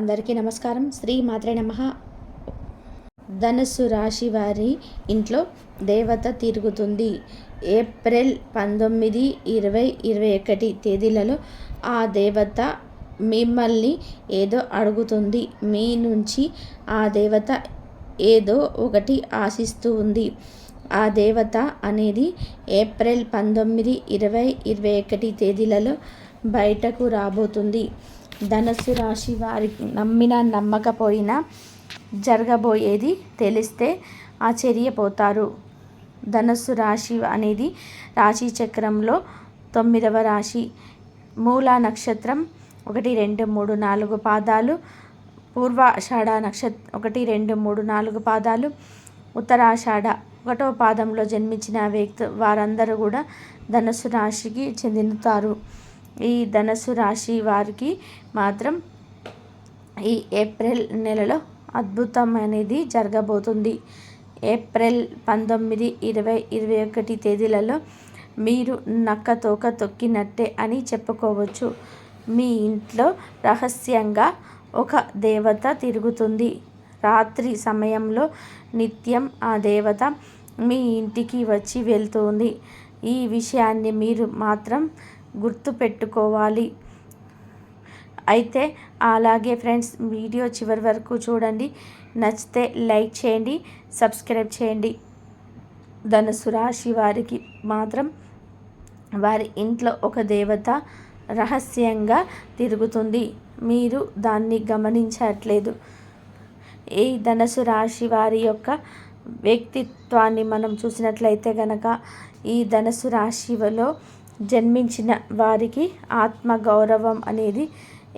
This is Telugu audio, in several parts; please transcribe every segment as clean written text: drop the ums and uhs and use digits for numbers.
అందరికీ నమస్కారం. శ్రీ మాత్రే నమః. ధనుస్సు రాశి వారి ఇంట్లో దేవత తిరుగుతుంది. ఏప్రిల్ 19, 20, 21 తేదీలలో ఆ దేవత మిమ్మల్ని ఏదో అడుగుతుంది. మీ నుంచి ఆ దేవత ఏదో ఒకటి ఆశిస్తూ ఉంది. ఆ దేవత అనేది ఏప్రిల్ 19, 20, 21 తేదీలలో బయటకు రాబోతుంది. ధనుస్సు రాశి వారికి నమ్మినా నమ్మకపోయినా జరగబోయేది తెలిస్తే ఆశ్చర్యపోతారు. ధనుస్సు రాశి అనేది రాశి చక్రంలో 9వ రాశి. మూలా నక్షత్రం 1, 2, 3, 4 పాదాలు, పూర్వాషాఢ నక్షత్రం 1, 2, 3, 4 పాదాలు, ఉత్తరాషాఢ 1వ పాదంలో జన్మించిన వారందరూ కూడా ధనుస్సు రాశికి చెందుతారు. ఈ ధనుస్సు రాశి వారికి మాత్రం ఈ ఏప్రిల్ నెలలో అద్భుతం అనేది జరగబోతుంది. ఏప్రిల్ 19, 20, 21 తేదీలలో మీరు నక్కతోక తొక్కినట్టే అని చెప్పుకోవచ్చు. మీ ఇంట్లో రహస్యంగా ఒక దేవత తిరుగుతుంది. రాత్రి సమయంలో నిత్యం ఆ దేవత మీ ఇంటికి వచ్చి వెళ్తుంది. ఈ విషయాన్ని మీరు మాత్రం గుర్తుపెట్టుకోవాలి. అయితే అలాగే ఫ్రెండ్స్, వీడియో చివరి వరకు చూడండి. నచ్చితే లైక్ చేయండి, సబ్స్క్రైబ్ చేయండి. ధనుస్సు రాశి వారికి మాత్రం వారి ఇంట్లో ఒక దేవత రహస్యంగా తిరుగుతుంది. మీరు దాన్ని గమనించట్లేదు. ఈ ధనుస్సు రాశి వారి యొక్క వ్యక్తిత్వాన్ని మనం చూసినట్లయితే గనక ఈ ధనుస్సు రాశిలో జన్మించిన వారికి ఆత్మగౌరవం అనేది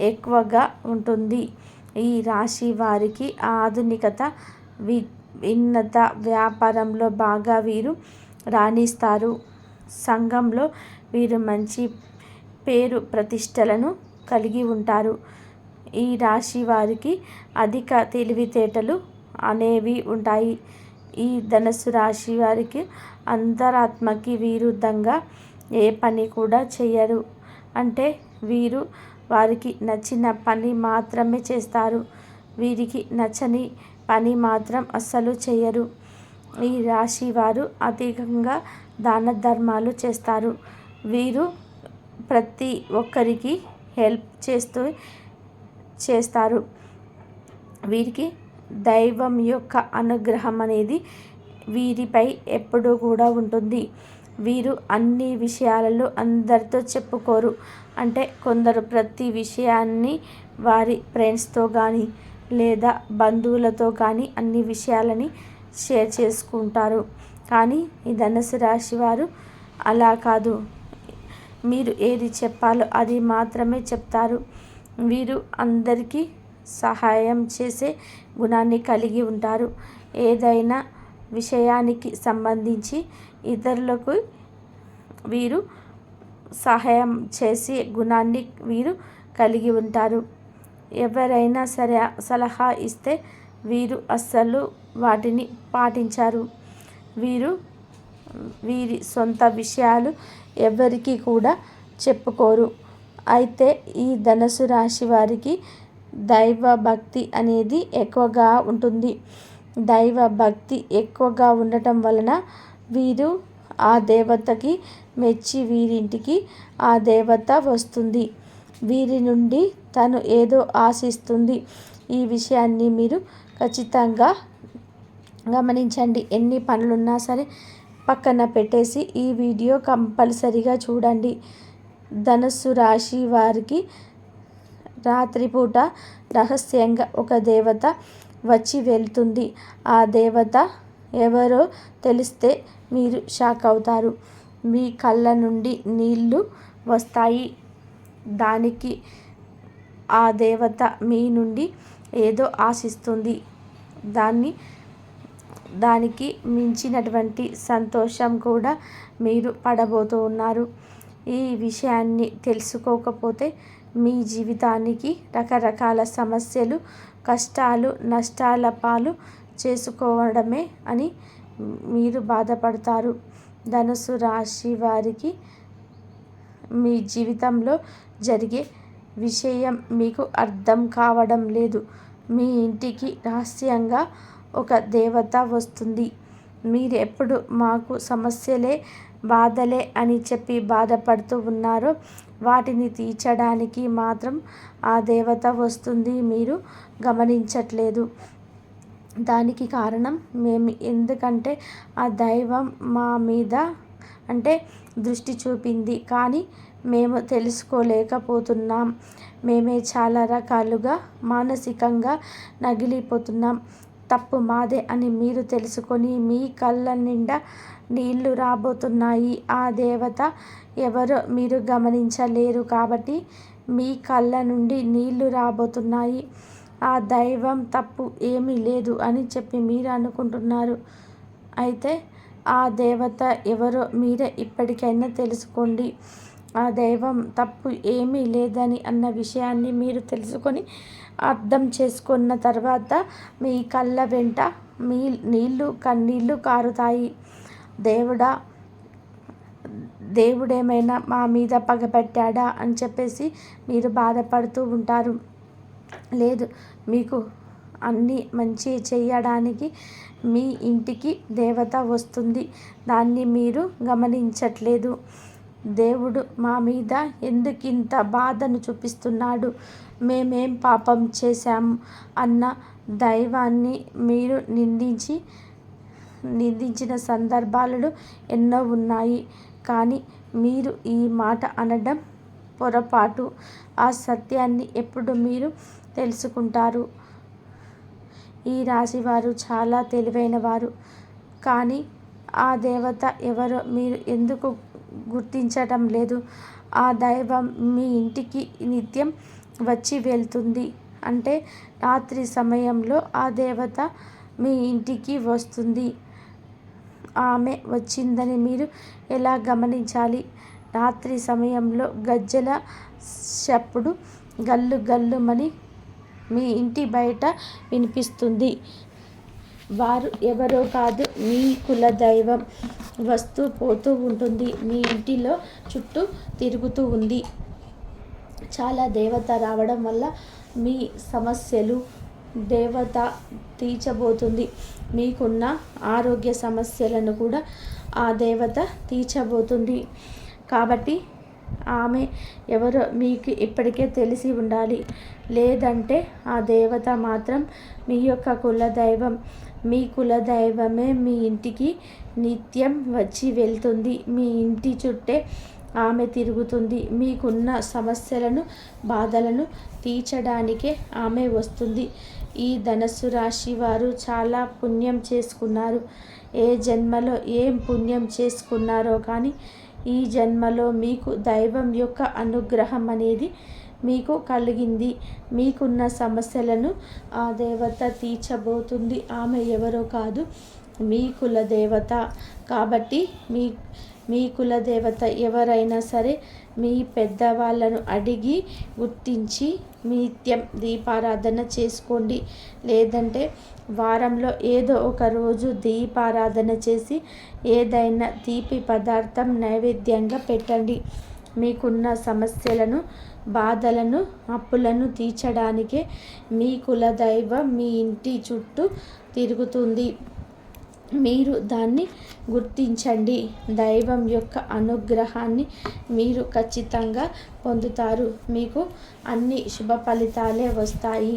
ఎక్కువగా ఉంటుంది. ఈ రాశి వారికి ఆధునికత, విన్నత వ్యాపారంలో బాగా వీరు రాణిస్తారు. సంఘంలో వీరు మంచి పేరు ప్రతిష్టలను కలిగి ఉంటారు. ఈ రాశి వారికి అధిక తెలివితేటలు అనేవి ఉంటాయి. ఈ ధనుస్సు రాశి వారికి అంతరాత్మకి విరుద్ధంగా ఏ పని కూడా చేయరు. అంటే వీరు వారికి నచ్చిన పని మాత్రమే చేస్తారు. వీరికి నచ్చని పని మాత్రం అస్సలు చేయరు. ఈ రాశి వారు అధికంగా దాన ధర్మాలు చేస్తారు. వీరు ప్రతి ఒక్కరికి హెల్ప్ చేస్తారు. వీరికి దైవం యొక్క అనుగ్రహం అనేది వీరిపై ఎప్పుడూ కూడా ఉంటుంది. వీరు అన్ని విషయాలలో అందరితో చెప్పుకోరు. అంటే కొందరు ప్రతి విషయాన్ని వారి ఫ్రెండ్స్తో కానీ లేదా బంధువులతో కానీ అన్ని విషయాలని షేర్ చేసుకుంటారు. కానీ ఈ ధనుస్సు రాశి వారు అలా కాదు. మీరు ఏది చెప్పాలో అది మాత్రమే చెప్తారు. వీరు అందరికీ సహాయం చేసే గుణాన్ని కలిగి ఉంటారు. ఏదైనా విషయానికి సంబంధించి ఇతరులకు వీరు సహాయం చేసే గుణాన్ని వీరు కలిగి ఉంటారు. ఎవరైనా సరే సలహా ఇస్తే వీరు అస్సలు వాటిని పాటించారు. వీరి సొంత విషయాలు ఎవరికి కూడా చెప్పుకోరు. అయితే ఈ ధనుస్సు రాశి వారికి దైవ భక్తి అనేది ఎక్కువగా ఉంటుంది. దైవ భక్తి ఎక్కువగా ఉండటం వలన వీరు ఆ దేవతకి మెచ్చి వీరింటికి ఆ దేవత వస్తుంది. వీరి నుండి తను ఏదో ఆశిస్తుంది. ఈ విషయాన్ని మీరు ఖచ్చితంగా గమనించండి. ఎన్ని పనులున్నా సరే పక్కన పెట్టేసి ఈ వీడియో కంపల్సరీగా చూడండి. ధనుస్సు రాశి వారికి రాత్రిపూట రహస్యంగా ఒక దేవత వచ్చి వెళ్తుంది. ఆ దేవత ఎవరో తెలిస్తే మీరు షాక్ అవుతారు. మీ కళ్ళ నుండి నీళ్ళు వస్తాయి. దానికి ఆ దేవత మీ నుండి ఏదో ఆశిస్తుంది. దానికి మించినటువంటి సంతోషం కూడా మీరు పడబోతూ ఉన్నారు. ఈ విషయాన్ని తెలుసుకోకపోతే మీ జీవితానికి రకరకాల సమస్యలు, కష్టాలు, నష్టాల పాలు చేసుకోవడమే అని మీరు బాధపడతారు. ధనుస్సు రాశి వారికి మీ జీవితంలో జరిగే విషయం మీకు అర్థం కావడం లేదు. మీ ఇంటికి రహస్యంగా ఒక దేవత వస్తుంది. మీరెప్పుడు మాకు సమస్యలే, బాధలే అని చెప్పి బాధపడుతూ ఉన్నారో వాటిని తీర్చడానికి మాత్రం ఆ దేవత వస్తుంది. మీరు గమనించట్లేదు. దానికి కారణం ఎందుకంటే ఆ దైవం మా మీద అంటే దృష్టి చూపింది, కానీ మేము తెలుసుకోలేకపోతున్నాం. మేమే చాలా రకాలుగా మానసికంగా నగిలిపోతున్నాం. తప్పు మాదే అని మీరు తెలుసుకొని మీ కళ్ళ నిండా నీళ్లు రాబోతున్నాయి. ఆ దేవత ఎవరో మీరు గమనించలేరు కాబట్టి మీ కళ్ళ నుండి నీళ్లు రాబోతున్నాయి. ఆ దైవం తప్పు ఏమీ లేదు అని చెప్పి మీరు అనుకుంటున్నారు. అయితే ఆ దేవత ఎవరో మీరే ఇప్పటికైనా తెలుసుకోండి. ఆ దైవం తప్పు ఏమీ లేదని అన్న విషయాన్ని మీరు తెలుసుకొని అర్థం చేసుకున్న తర్వాత మీ కళ్ళ వెంట మీ కన్నీళ్ళు కారుతాయి. దేవుడేమైనా మా మీద పగబట్టాడా అని చెప్పేసి మీరు బాధపడుతూ ఉంటారు. లేదు, మీకు అన్నీ మంచి చేయడానికి మీ ఇంటికి దేవత వస్తుంది. దాన్ని మీరు గమనించట్లేదు. దేవుడు మా మీద ఎందుకింత బాధను చూపిస్తున్నాడు, మేమేం పాపం చేశాము అన్న దైవాన్ని మీరు నిందించిన సందర్భాలు ఎన్నో ఉన్నాయి. కానీ మీరు ఈ మాట అనడం పొరపాటు. ఆ సత్యాన్ని ఎప్పుడు మీరు తెలుసుకుంటారు? ఈ రాశివారు చాలా తెలివైన వారు. కానీ ఆ దేవత ఎవరో మీరు ఎందుకు గుర్తించటం లేదు? ఆ దైవం మీ ఇంటికి నిత్యం వచ్చి వెళ్తుంది. అంటే రాత్రి సమయంలో ఆ దేవత మీ ఇంటికి వస్తుంది. ఆమె వచ్చిందని మీరు ఎలా గమనించాలి? రాత్రి సమయంలో గజ్జెల చప్పుడు గల్లు గల్లుమని మీ ఇంటి బయట వినిపిస్తుంది. వారు ఎవరో కాదు, మీ కులదైవం వస్తూ పోతూ ఉంటుంది. మీ ఇంటిలో చుట్టూ తిరుగుతూ ఉంది. చాలా దేవత రావడం వల్ల మీ సమస్యలు దేవత తీర్చబోతుంది. మీకున్న ఆరోగ్య సమస్యలను కూడా ఆ దేవత తీర్చబోతుంది. కాబట్టి ఆమె ఎవరో మీకు ఇప్పటికే తెలిసి ఉండాలి. లేదంటే ఆ దేవత మాత్రం మీ యొక్క కులదైవం. మీ కులదైవమే మీ ఇంటికి నిత్యం వచ్చి వెళ్తుంది. మీ ఇంటి చుట్టే ఆమె తిరుగుతుంది. మీకున్న సమస్యలను, బాధలను తీర్చడానికే ఆమె వస్తుంది. ఈ ధనస్సు రాశి వారు చాలా పుణ్యం చేసుకున్నారు. ఏ జన్మలో ఏం పుణ్యం చేసుకున్నారో కానీ ఈ జన్మలో మీకు దైవం యొక్క అనుగ్రహం అనేది మీకు కలిగింది. మీకున్న సమస్యలను ఆ దేవత తీర్చబోతుంది. ఆమె ఎవరో కాదు, మీ కులదేవత. కాబట్టి మీ కులదేవత ఎవరైనా సరే మీ పెద్దవాళ్ళను అడిగి గుర్తించి నిత్యం దీపారాధన చేసుకోండి. లేదంటే వారంలో ఏదో ఒక రోజు దీపారాధన చేసి ఏదైనా తీపి పదార్థం నైవేద్యంగా పెట్టండి. మీకున్న సమస్యలను, బాధలను, అప్పులను తీర్చడానికే మీ కులదైవం మీ ఇంటి చుట్టూ తిరుగుతుంది. మీరు దాన్ని గుర్తించండి. దైవం యొక్క అనుగ్రహాన్ని మీరు ఖచ్చితంగా పొందుతారు. మీకు అన్ని శుభ ఫలితాలే వస్తాయి.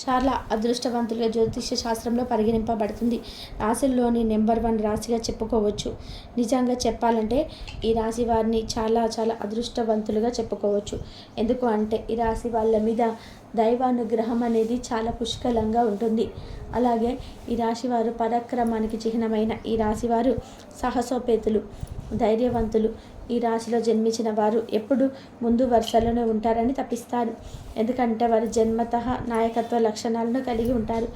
చాలా అదృష్టవంతులుగా జ్యోతిష్య శాస్త్రంలో పరిగణింపబడుతుంది. రాశుల్లోని నెంబర్ 1 రాశిగా చెప్పుకోవచ్చు. నిజంగా చెప్పాలంటే ఈ రాశి వారిని చాలా చాలా అదృష్టవంతులుగా చెప్పుకోవచ్చు. ఎందుకు అంటే ఈ రాశి వాళ్ళ మీద దైవానుగ్రహం అనేది చాలా పుష్కలంగా ఉంటుంది. అలాగే ఈ రాశివారు పరాక్రమానికి చిహ్నమైన ఈ రాశివారు సాహసోపేతులు, ధైర్యవంతులు. ఈ రాశిలో జన్మించిన వారు ఎప్పుడు ముందు వరుసలోనే ఉంటారని తప్పిస్తారు. ఎందుకంటే వారు జన్మతః నాయకత్వ లక్షణాలను కలిగి ఉంటారు.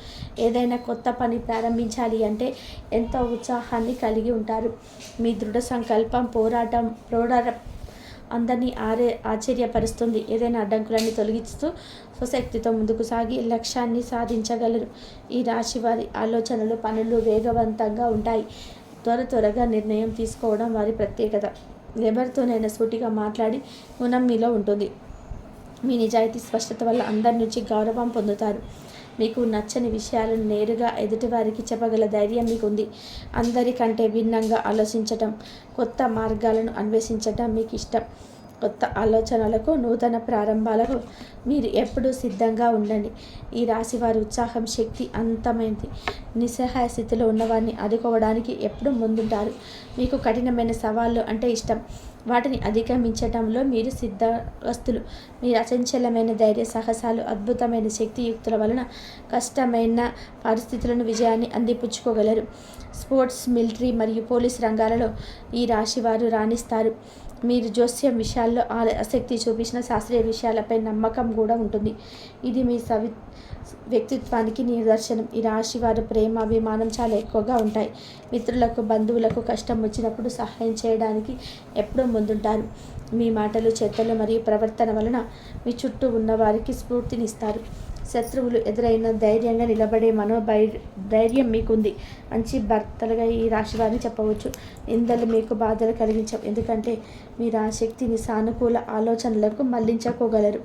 ఏదైనా కొత్త పని ప్రారంభించాలి అంటే ఎంతో ఉత్సాహాన్ని కలిగి ఉంటారు. మీ దృఢ సంకల్పం, పోరాటం అందరినీ ఆశ్చర్యపరుస్తుంది. ఏదైనా అడ్డంకులన్నీ తొలగిస్తూ స్వశక్తితో ముందుకు సాగి లక్ష్యాన్ని సాధించగలరు. ఈ రాశి వారి ఆలోచనలు, పనులు వేగవంతంగా ఉంటాయి. త్వరగా నిర్ణయం తీసుకోవడం వారి ప్రత్యేకత. ఎవరితోనైనా సూటిగా మాట్లాడి గుణం మీలో ఉంటుంది. మీ నిజాయితీ స్పష్టత వల్ల అందరి నుంచి గౌరవం పొందుతారు. మీకు నచ్చని విషయాలను నేరుగా ఎదుటివారికి చెప్పగల ధైర్యం మీకుంది. అందరికంటే భిన్నంగా ఆలోచించటం, కొత్త మార్గాలను అన్వేషించటం మీకు ఇష్టం. కొత్త ఆలోచనలకు, నూతన ప్రారంభాలకు మీరు ఎప్పుడూ సిద్ధంగా ఉండండి. ఈ రాశివారి ఉత్సాహం, శక్తి అంతమైంది. నిస్సహాయ స్థితిలో ఉన్నవారిని ఆదుకోవడానికి ఎప్పుడూ ముందుంటారు. మీకు కఠినమైన సవాళ్ళు అంటే ఇష్టం. వాటిని అధిగమించడంలో మీరు సిద్ధస్తులు. మీరు అచంచలమైన ధైర్య సాహసాలు, అద్భుతమైన శక్తియుక్తుల వలన కష్టమైన పరిస్థితులను విజయాన్ని అందిపుచ్చుకోగలరు. స్పోర్ట్స్, మిలిటరీ మరియు పోలీస్ రంగాలలో ఈ రాశివారు రాణిస్తారు. మీరు జోస్యం విషయాల్లో ఆసక్తి చూపించిన శాస్త్రీయ విషయాలపై నమ్మకం కూడా ఉంటుంది. ఇది మీ వ్యక్తిత్వానికి నిదర్శనం. ఈ రాశి వారి ప్రేమ, అభిమానం చాలా ఎక్కువగా ఉంటాయి. మిత్రులకు, బంధువులకు కష్టం వచ్చినప్పుడు సహాయం చేయడానికి ఎప్పుడూ ముందుంటారు. మీ మాటలు, చేతలు మరియు ప్రవర్తన వలన మీ చుట్టూ ఉన్నవారికి స్ఫూర్తినిస్తారు. శత్రువులు ఎదురైన ధైర్యంగా నిలబడే ధైర్యం మీకుంది. మంచి భర్తలుగా ఈ రాశి వారిని చెప్పవచ్చు. నిందలు మీకు బాధలు కలిగించవు, ఎందుకంటే మీరు ఆ శక్తిని సానుకూల ఆలోచనలకు మళ్లించుకోగలరు.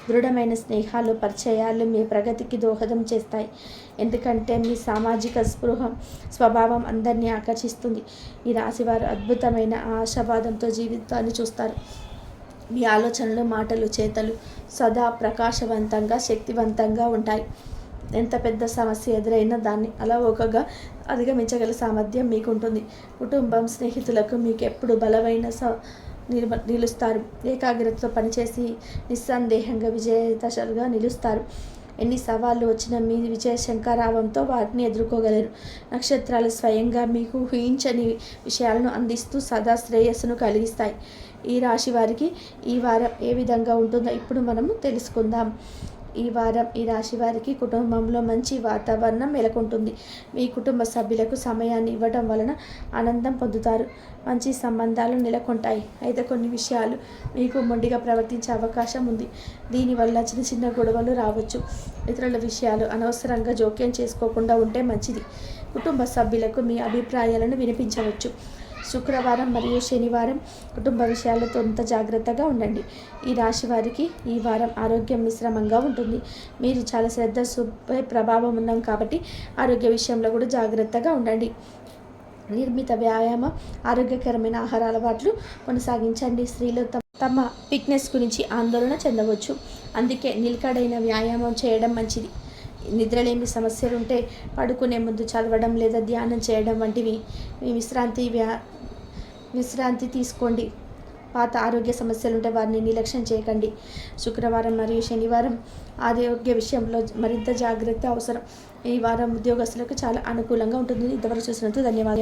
దృఢమైన స్నేహాలు, పరిచయాలు మీ ప్రగతికి దోహదం చేస్తాయి, ఎందుకంటే మీ సామాజిక స్వభావం అందరినీ ఆకర్షిస్తుంది. ఈ రాశివారు అద్భుతమైన ఆశావాదంతో జీవితాన్ని చూస్తారు. మీ ఆలోచనలు, మాటలు, చేతలు సదా ప్రకాశవంతంగా, శక్తివంతంగా ఉంటాయి. ఎంత పెద్ద సమస్య ఎదురైనా దాన్ని అలవోకగా అధిగమించగల సామర్థ్యం మీకుంటుంది. కుటుంబం, స్నేహితులకు మీకు ఎప్పుడు బలమైన నిలుస్తారు. ఏకాగ్రతతో పనిచేసి నిస్సందేహంగా విజేతలుగా నిలుస్తారు. ఎన్ని సవాళ్ళు వచ్చినా మీ విజయ శంకరావంతో వాటిని ఎదుర్కోగలరు. నక్షత్రాలు స్వయంగా మీకు ఊహించని విషయాలను అందిస్తూ సదా శ్రేయస్సును కలిగిస్తాయి. ఈ రాశి వారికి ఈ వారం ఏ విధంగా ఉంటుందో ఇప్పుడు మనము తెలుసుకుందాం. ఈ వారం ఈ రాశి వారికి కుటుంబంలో మంచి వాతావరణం నెలకొంటుంది. మీ కుటుంబ సభ్యులకు సమయాన్ని ఇవ్వడం వలన ఆనందం పొందుతారు. మంచి సంబంధాలు నెలకొంటాయి. అయితే కొన్ని విషయాలు మీకు మొండిగా ప్రవర్తించే అవకాశం ఉంది. దీనివల్ల చిన్న చిన్న గొడవలు రావచ్చు. ఇతరుల విషయాలు అనవసరంగా జోక్యం చేసుకోకుండా ఉంటే మంచిది. కుటుంబ సభ్యులకు మీ అభిప్రాయాలను వినిపించవచ్చు. శుక్రవారం మరియు శనివారం కుటుంబ విషయాల్లో కొంత జాగ్రత్తగా ఉండండి. ఈ రాశి వారికి ఈ వారం ఆరోగ్యం మిశ్రమంగా ఉంటుంది. మీరు చాలా శ్రద్ధపై ప్రభావం ఉన్నాం కాబట్టి ఆరోగ్య విషయంలో కూడా జాగ్రత్తగా ఉండండి. నిర్మిత వ్యాయామ, ఆరోగ్యకరమైన ఆహార అలవాట్లు కొనసాగించండి. స్త్రీలు తమ ఫిట్నెస్ గురించి ఆందోళన చెందవచ్చు, అందుకే నిలకడైన వ్యాయామం చేయడం మంచిది. నిద్రలేమి సమస్యలుంటే పడుకునే ముందు చదవడం లేదా ధ్యానం చేయడం వంటివి మీ విశ్రాంతి తీసుకోండి. పాత ఆరోగ్య సమస్యలుంటే వారిని నిర్లక్ష్యం చేయకండి. శుక్రవారం మరియు శనివారం ఆరోగ్య విషయంలో మరింత జాగ్రత్త అవసరం. ఈ వారం ఉద్యోగస్తులకు చాలా అనుకూలంగా ఉంటుంది. ఇంతవరకు చూసినందుకు ధన్యవాదాలు.